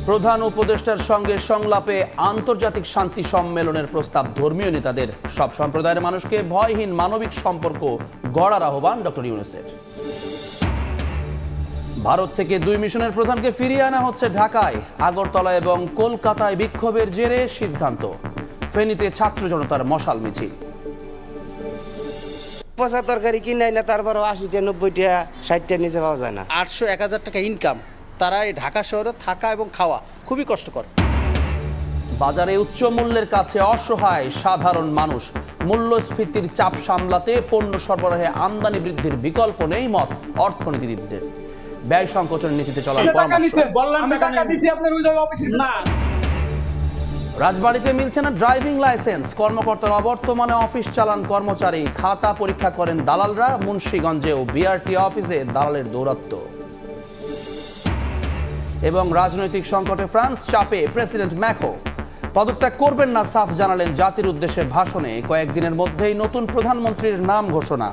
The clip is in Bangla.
প্রধান উপদেষ্টার সঙ্গে সংলাপে আন্তর্জাতিক শান্তি সম্মেলনের প্রস্তাব ধর্মীয় নেতাদের। সব সম্প্রদায়ের মানুষকে ভয়হীন মানবিক সম্পর্ক গড়ার আহ্বান ডক্টর ইউনূসের। ভারত থেকে 2 মিশনের প্রধানকে ফিরিয়ে আনা হচ্ছে ঢাকায়। আগরতলা এবং কলকাতায় বিক্ষোভের জেরে সিদ্ধান্ত। ফেনীতে ছাত্র জনতার মশাল মিছিল। পচা তরকারি কিনাই না, তারপরও 80টা 90টা 60টা নিচে পাওয়া যায় না। 800-1000 টাকা ইনকাম, তারা এই ঢাকা শহরে থাকা এবং খাওয়া খুবই কষ্টকর। বাজারে উচ্চ মূল্যের কাছে অসহায় সাধারণ মানুষ। মূল্যস্ফীতির চাপ সামলাতে পণ্য সরবরাহে আমদানি বৃদ্ধির বিকল্প নেই মত অর্থনীতিবিদদের। ব্যয় সংকোচন নীতিতে চলার পরামর্শ। রাজবাড়ীতে মিলছে না ড্রাইভিং লাইসেন্স। কর্মকর্তার অবর্তমানে অফিস চালান কর্মচারী। খাতা পরীক্ষা করেন দালালরা। মুন্সিগঞ্জেও বিআরটি অফিসে দালালের দৌরাত্ম্য। এবং রাজনৈতিক সংকটে ফ্রান্স চাপে প্রেসিডেন্ট ম্যাক্রো। পদত্যাগ করবেন না সাফ জানালেন জাতির উদ্দেশ্যে ভাষণে। কয়েকদিনের মধ্যেই নতুন প্রধানমন্ত্রীর নাম ঘোষণা।